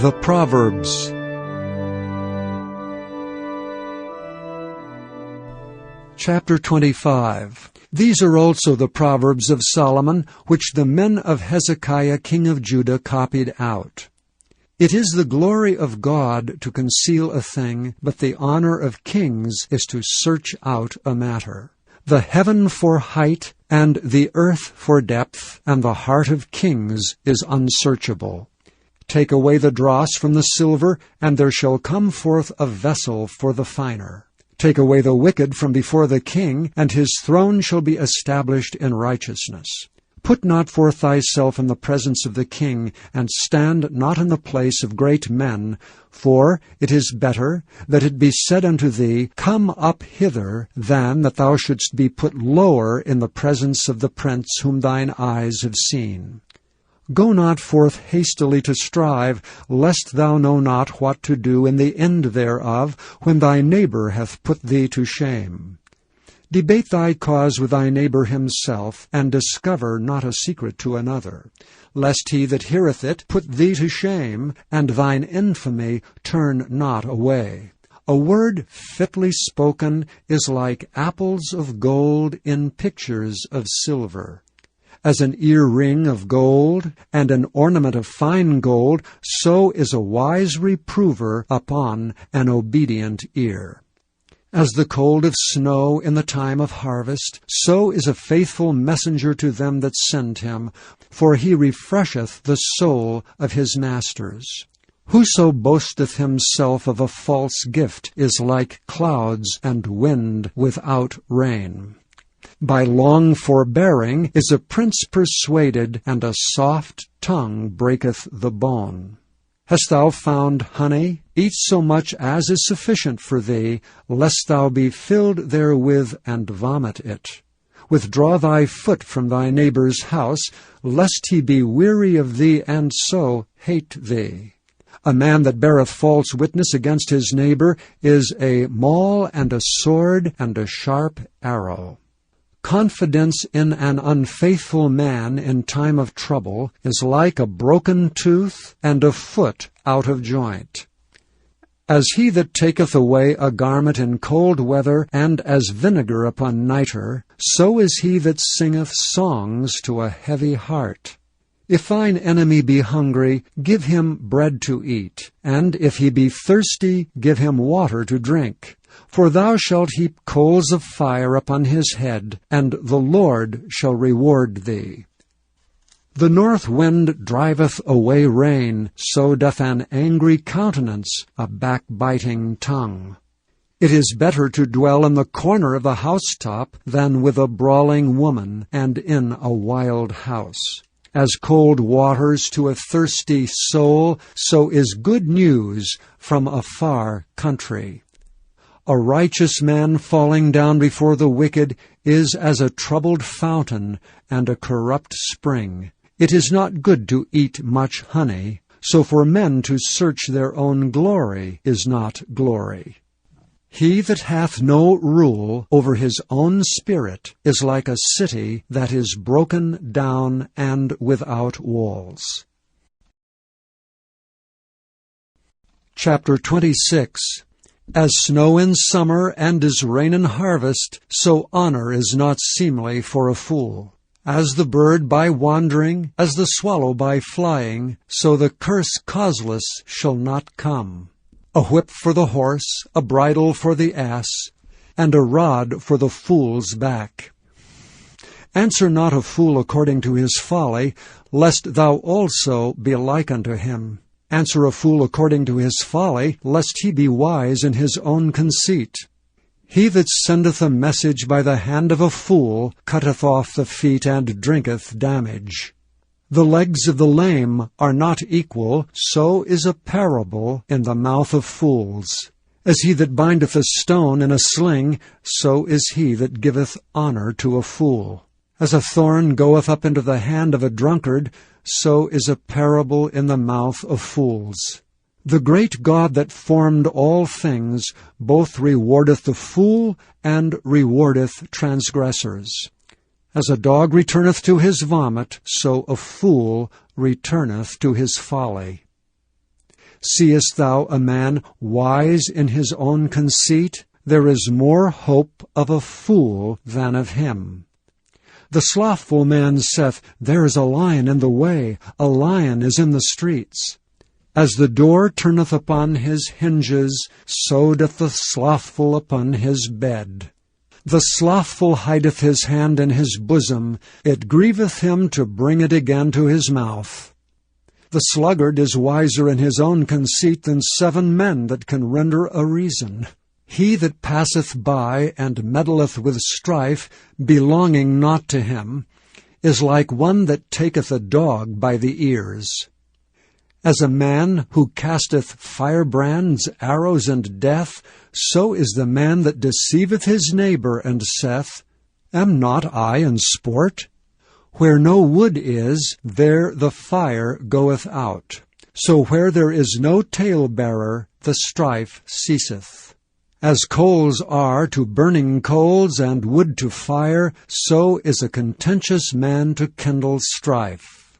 The Proverbs. Chapter 25. These are also the Proverbs of Solomon, which the men of Hezekiah king of Judah copied out. It is the glory of God to conceal a thing, but the honor of kings is to search out a matter. The heaven for height, and the earth for depth, and the heart of kings is unsearchable. Take away the dross from the silver, and there shall come forth a vessel for the finer. Take away the wicked from before the king, and his throne shall be established in righteousness. Put not forth thyself in the presence of the king, and stand not in the place of great men, for it is better that it be said unto thee, Come up hither, than that thou shouldst be put lower in the presence of the prince whom thine eyes have seen. Go not forth hastily to strive, lest thou know not what to do in the end thereof, when thy neighbor hath put thee to shame. Debate thy cause with thy neighbor himself, and discover not a secret to another, lest he that heareth it put thee to shame, and thine infamy turn not away. A word fitly spoken is like apples of gold in pictures of silver. As an ear-ring of gold, and an ornament of fine gold, so is a wise reprover upon an obedient ear. As the cold of snow in the time of harvest, so is a faithful messenger to them that send him, for he refresheth the soul of his masters. Whoso boasteth himself of a false gift is like clouds and wind without rain. By long forbearing is a prince persuaded, and a soft tongue breaketh the bone. Hast thou found honey? Eat so much as is sufficient for thee, lest thou be filled therewith and vomit it. Withdraw thy foot from thy neighbor's house, lest he be weary of thee, and so hate thee. A man that beareth false witness against his neighbor is a maul and a sword and a sharp arrow. Confidence in an unfaithful man in time of trouble is like a broken tooth and a foot out of joint. As he that taketh away a garment in cold weather, and as vinegar upon nitre, so is he that singeth songs to a heavy heart. If thine enemy be hungry, give him bread to eat, and if he be thirsty, give him water to drink. For thou shalt heap coals of fire upon his head, and the Lord shall reward thee. The north wind driveth away rain, so doth an angry countenance a backbiting tongue. It is better to dwell in the corner of the housetop than with a brawling woman, and in a wild house. As cold waters to a thirsty soul, so is good news from a far country. A righteous man falling down before the wicked is as a troubled fountain and a corrupt spring. It is not good to eat much honey, so for men to search their own glory is not glory. He that hath no rule over his own spirit is like a city that is broken down and without walls. Chapter 26. As snow in summer and as rain in harvest, so honor is not seemly for a fool. As the bird by wandering, as the swallow by flying, so the curse causeless shall not come. A whip for the horse, a bridle for the ass, and a rod for the fool's back. Answer not a fool according to his folly, lest thou also be like unto him. Answer a fool according to his folly, lest he be wise in his own conceit. He that sendeth a message by the hand of a fool cutteth off the feet and drinketh damage. The legs of the lame are not equal, so is a parable in the mouth of fools. As he that bindeth a stone in a sling, so is he that giveth honor to a fool. As a thorn goeth up into the hand of a drunkard, so is a parable in the mouth of fools. The great God that formed all things both rewardeth the fool and rewardeth transgressors. As a dog returneth to his vomit, so a fool returneth to his folly. Seest thou a man wise in his own conceit? There is more hope of a fool than of him. The slothful man saith, There is a lion in the way, a lion is in the streets. As the door turneth upon his hinges, so doth the slothful upon his bed. The slothful hideth his hand in his bosom, it grieveth him to bring it again to his mouth. The sluggard is wiser in his own conceit than 7 men that can render a reason. He that passeth by and meddleth with strife, belonging not to him, is like one that taketh a dog by the ears. As a man who casteth firebrands, arrows, and death, so is the man that deceiveth his neighbor, and saith, Am not I in sport? Where no wood is, there the fire goeth out. So where there is no talebearer, the strife ceaseth. As coals are to burning coals, and wood to fire, so is a contentious man to kindle strife.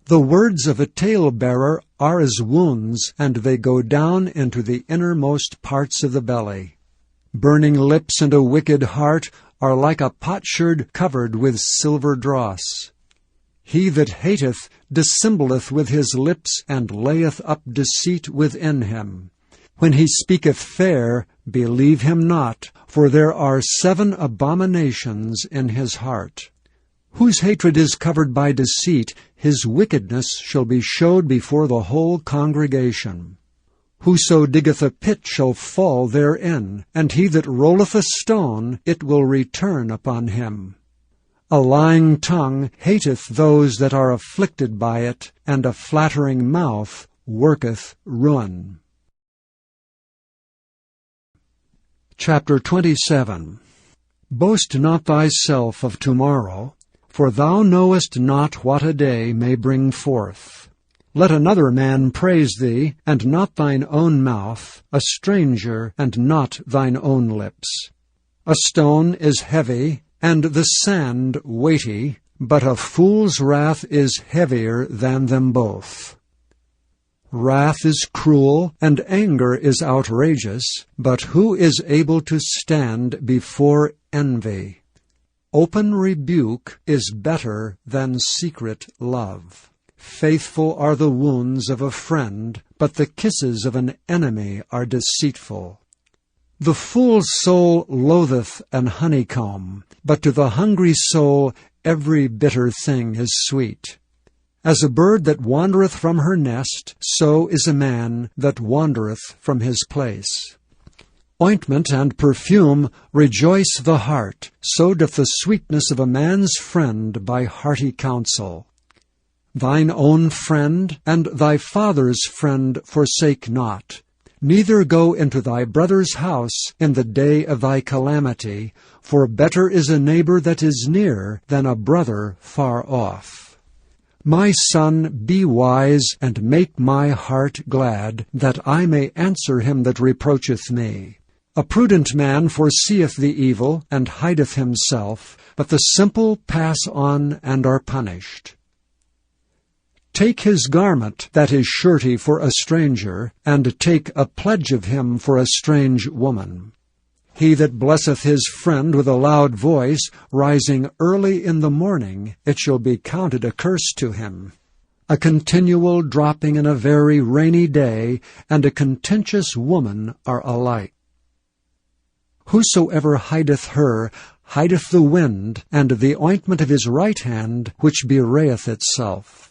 The words of a talebearer are as wounds, and they go down into the innermost parts of the belly. Burning lips and a wicked heart are like a potsherd covered with silver dross. He that hateth dissembleth with his lips, and layeth up deceit within him. When he speaketh fair, believe him not, for there are 7 abominations in his heart. Whose hatred is covered by deceit, his wickedness shall be showed before the whole congregation. Whoso diggeth a pit shall fall therein, and he that rolleth a stone, it will return upon him. A lying tongue hateth those that are afflicted by it, and a flattering mouth worketh ruin. Chapter 27. Boast not thyself of tomorrow, for thou knowest not what a day may bring forth. Let another man praise thee, and not thine own mouth, a stranger, and not thine own lips. A stone is heavy, and the sand weighty, but a fool's wrath is heavier than them both. Wrath is cruel, and anger is outrageous, but who is able to stand before envy? Open rebuke is better than secret love. Faithful are the wounds of a friend, but the kisses of an enemy are deceitful. The fool's soul loatheth an honeycomb, but to the hungry soul every bitter thing is sweet. As a bird that wandereth from her nest, so is a man that wandereth from his place. Ointment and perfume rejoice the heart, so doth the sweetness of a man's friend by hearty counsel. Thine own friend and thy father's friend forsake not, neither go into thy brother's house in the day of thy calamity, for better is a neighbor that is near than a brother far off. My son, be wise, and make my heart glad, that I may answer him that reproacheth me. A prudent man foreseeth the evil, and hideth himself, but the simple pass on and are punished. Take his garment that is surety for a stranger, and take a pledge of him for a strange woman. He that blesseth his friend with a loud voice, rising early in the morning, it shall be counted a curse to him. A continual dropping in a very rainy day, and a contentious woman are alike. Whosoever hideth her, hideth the wind, and the ointment of his right hand, which bewrayeth itself.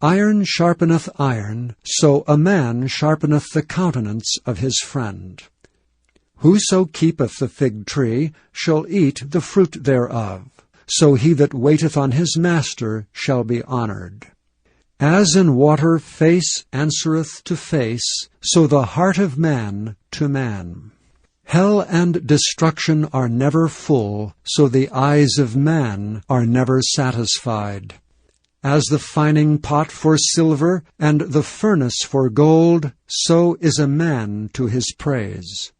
Iron sharpeneth iron, so a man sharpeneth the countenance of his friend. Whoso keepeth the fig tree shall eat the fruit thereof, so he that waiteth on his master shall be honored. As in water face answereth to face, so the heart of man to man. Hell and destruction are never full, so the eyes of man are never satisfied. As the fining pot for silver, and the furnace for gold, so is a man to his praise.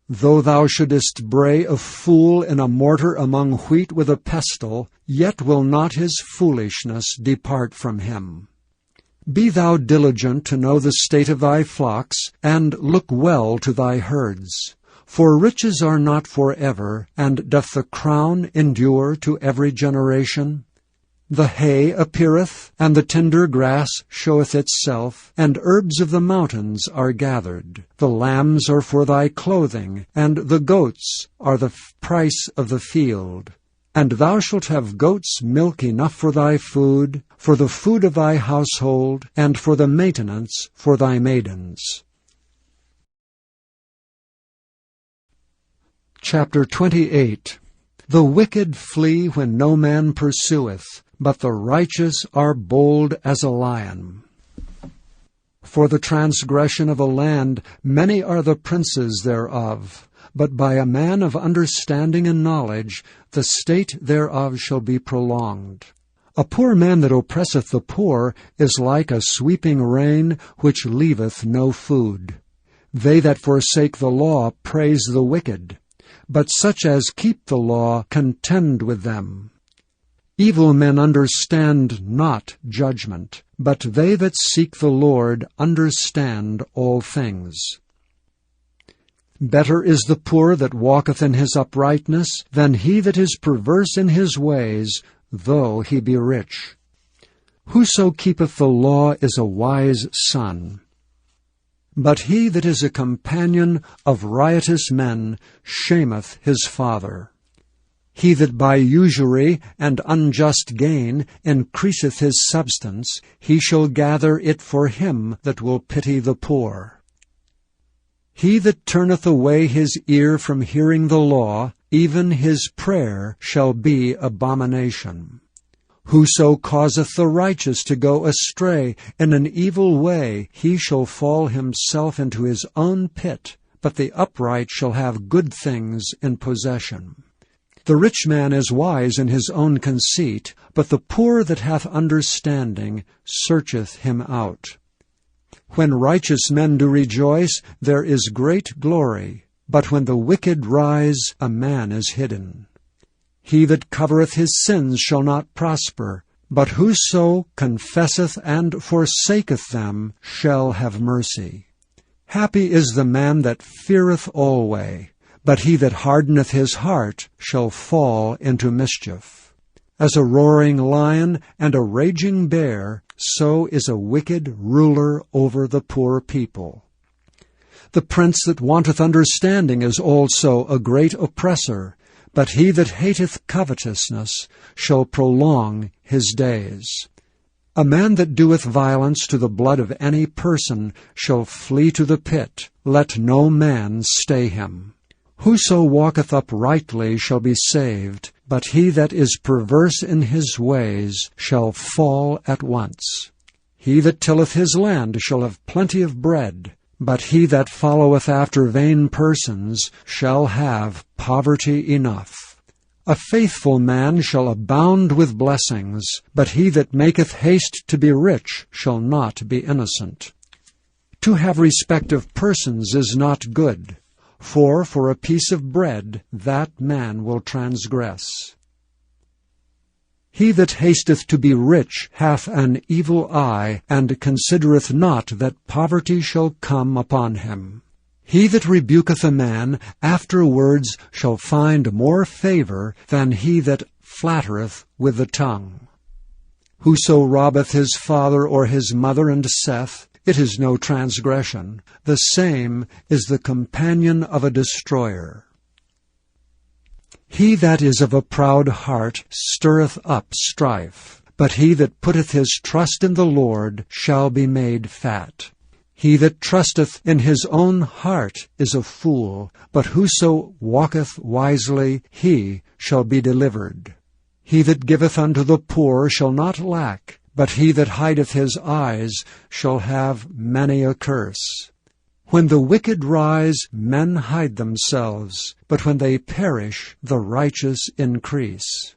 Though thou shouldest bray a fool in a mortar among wheat with a pestle, yet will not his foolishness depart from him. Be thou diligent to know the state of thy flocks, and look well to thy herds. For riches are not for ever, and doth the crown endure to every generation? The hay appeareth, and the tender grass showeth itself, and herbs of the mountains are gathered. The lambs are for thy clothing, and the goats are the price of the field. And thou shalt have goats' milk enough for thy food, for the food of thy household, and for the maintenance for thy maidens. Chapter 28. The wicked flee when no man pursueth, but the righteous are bold as a lion. For the transgression of a land many are the princes thereof, but by a man of understanding and knowledge the state thereof shall be prolonged. A poor man that oppresseth the poor is like a sweeping rain which leaveth no food. They that forsake the law praise the wicked, but such as keep the law contend with them. Evil men understand not judgment, but they that seek the Lord understand all things. Better is the poor that walketh in his uprightness than he that is perverse in his ways, though he be rich. Whoso keepeth the law is a wise son. But he that is a companion of riotous men shameth his father. He that by usury and unjust gain increaseth his substance, he shall gather it for him that will pity the poor. He that turneth away his ear from hearing the law, even his prayer shall be abomination. Whoso causeth the righteous to go astray in an evil way, he shall fall himself into his own pit, but the upright shall have good things in possession. The rich man is wise in his own conceit, but the poor that hath understanding searcheth him out. When righteous men do rejoice, there is great glory, but when the wicked rise, a man is hidden. He that covereth his sins shall not prosper, but whoso confesseth and forsaketh them shall have mercy. Happy is the man that feareth alway, but he that hardeneth his heart shall fall into mischief. As a roaring lion and a raging bear, so is a wicked ruler over the poor people. The prince that wanteth understanding is also a great oppressor, but he that hateth covetousness shall prolong his days. A man that doeth violence to the blood of any person shall flee to the pit. Let no man stay him. Whoso walketh uprightly shall be saved, but he that is perverse in his ways shall fall at once. He that tilleth his land shall have plenty of bread, but he that followeth after vain persons shall have poverty enough. A faithful man shall abound with blessings, but he that maketh haste to be rich shall not be innocent. To have respect of persons is not good, for a piece of bread that man will transgress. He that hasteth to be rich hath an evil eye, and considereth not that poverty shall come upon him. He that rebuketh a man afterwards shall find more favor than he that flattereth with the tongue. Whoso robbeth his father or his mother and saith, It is no transgression, the same is the companion of a destroyer. He that is of a proud heart stirreth up strife, but he that putteth his trust in the Lord shall be made fat. He that trusteth in his own heart is a fool, but whoso walketh wisely, he shall be delivered. He that giveth unto the poor shall not lack, but he that hideth his eyes shall have many a curse. When the wicked rise, men hide themselves, but when they perish, the righteous increase.